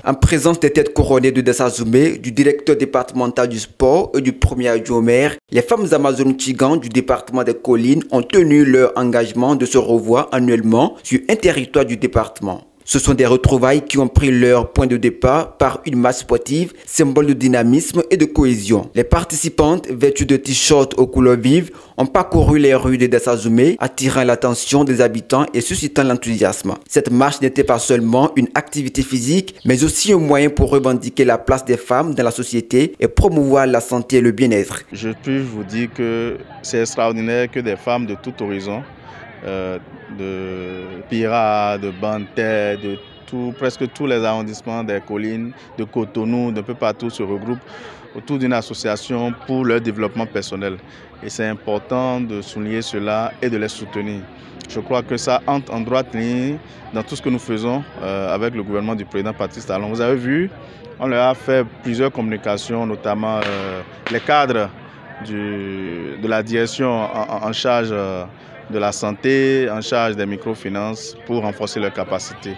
En présence des têtes couronnées de Dessazoumé, du directeur départemental du sport et du premier adjoint au maire, les femmes Amazones Tchigan du département des Collines ont tenu leur engagement de se revoir annuellement sur un territoire du département. Ce sont des retrouvailles qui ont pris leur point de départ par une marche sportive, symbole de dynamisme et de cohésion. Les participantes, vêtues de t-shirts aux couleurs vives, ont parcouru les rues de Dessazoumé, attirant l'attention des habitants et suscitant l'enthousiasme. Cette marche n'était pas seulement une activité physique, mais aussi un moyen pour revendiquer la place des femmes dans la société et promouvoir la santé et le bien-être. Je puis vous dire que c'est extraordinaire que des femmes de tout horizon, de Pira, de Bantais, de presque tous les arrondissements des collines, de Cotonou, d'un peu partout se regroupent autour d'une association pour leur développement personnel. Et c'est important de souligner cela et de les soutenir. Je crois que ça entre en droite ligne dans tout ce que nous faisons avec le gouvernement du président Patrice Talon. Vous avez vu, on leur a fait plusieurs communications, notamment les cadres de la direction en charge de la santé, en charge des microfinances pour renforcer leurs capacités.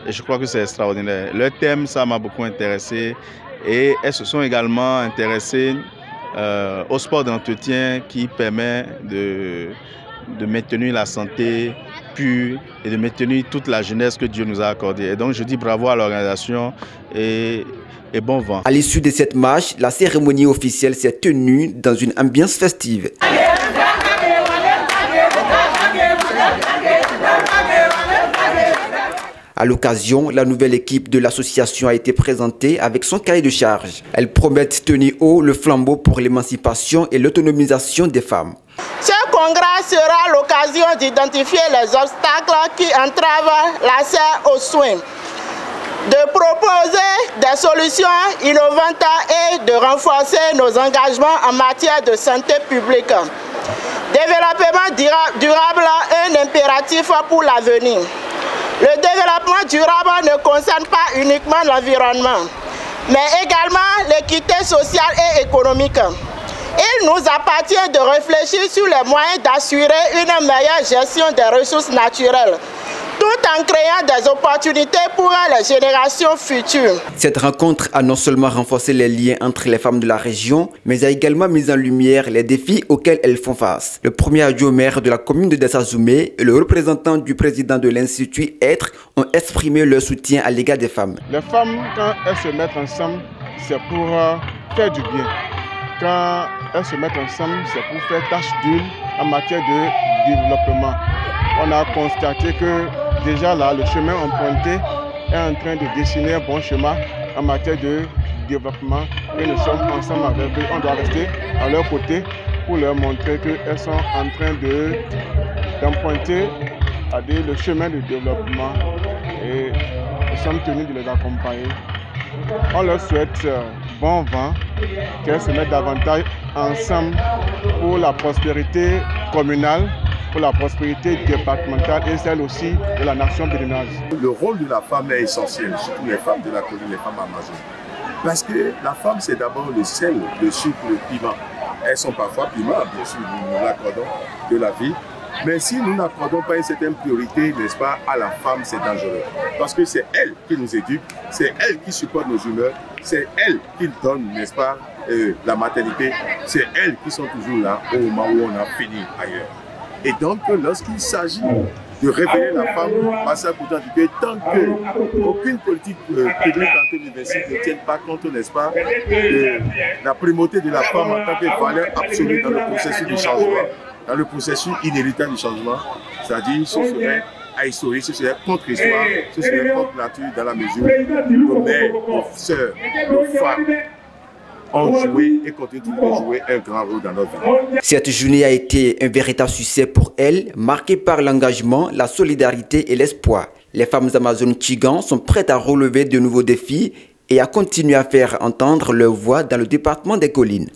Et je crois que c'est extraordinaire. Le thème, ça m'a beaucoup intéressé et elles se sont également intéressées au sport d'entretien qui permet de maintenir la santé pure et de maintenir toute la jeunesse que Dieu nous a accordée. Et donc je dis bravo à l'organisation et bon vent. À l'issue de cette marche, la cérémonie officielle s'est tenue dans une ambiance festive. À l'occasion, la nouvelle équipe de l'association a été présentée avec son cahier de charge. Elle promet tenir haut le flambeau pour l'émancipation et l'autonomisation des femmes. Ce congrès sera l'occasion d'identifier les obstacles qui entravent l'accès aux soins, de proposer des solutions innovantes et de renforcer nos engagements en matière de santé publique. Développement durable est un impératif pour l'avenir. Le développement durable ne concerne pas uniquement l'environnement, mais également l'équité sociale et économique. Il nous appartient de réfléchir sur les moyens d'assurer une meilleure gestion des ressources naturelles, tout en créant des opportunités pour les générations futures. Cette rencontre a non seulement renforcé les liens entre les femmes de la région, mais a également mis en lumière les défis auxquels elles font face. Le premier adjoint au maire de la commune de Dessazoumé et le représentant du président de l'Institut Être ont exprimé leur soutien à l'égard des femmes. Les femmes, quand elles se mettent ensemble, c'est pour faire du bien. Quand elles se mettent ensemble, c'est pour faire tâche d'huile en matière de développement. On a constaté que déjà là, le chemin emprunté est en train de dessiner un bon chemin en matière de développement. Et nous sommes ensemble avec eux. On doit rester à leur côté pour leur montrer qu'elles sont en train d'emprunter le chemin de développement. Et nous sommes tenus de les accompagner. On leur souhaite bon vent, qu'elles se mettent davantage ensemble pour la prospérité communale, pour la prospérité départementale et celle aussi de la nation béninoise. Le rôle de la femme est essentiel, surtout les femmes de la colline, les femmes amazones. Parce que la femme, c'est d'abord le sel, le sucre, le piment. Elles sont parfois piment, bien sûr, nous l'accordons de la vie. Mais si nous n'accordons pas une certaine priorité, n'est-ce pas, à la femme, c'est dangereux. Parce que c'est elle qui nous éduque, c'est elle qui supporte nos humeurs, c'est elle qui donne, n'est-ce pas, la maternité, c'est elles qui sont toujours là au moment où on a fini ailleurs. Et donc, lorsqu'il s'agit de réveiller la femme, passer à côté de tant qu'aucune politique publique en l'université ne tienne pas compte, n'est-ce pas, de la primauté de la femme en tant que valeur absolue dans le processus du changement, dans le processus inéluctable du changement, c'est-à-dire ce serait ahistorique, ce serait contre-histoire, ce serait contre nature dans la mesure où nos mères, nos sœurs, nos femmes ont joué et continuent de jouer un grand rôle dans notre vie. Cette journée a été un véritable succès pour elles, marquée par l'engagement, la solidarité et l'espoir. Les femmes Amazones Tchigan sont prêtes à relever de nouveaux défis et à continuer à faire entendre leur voix dans le département des Collines.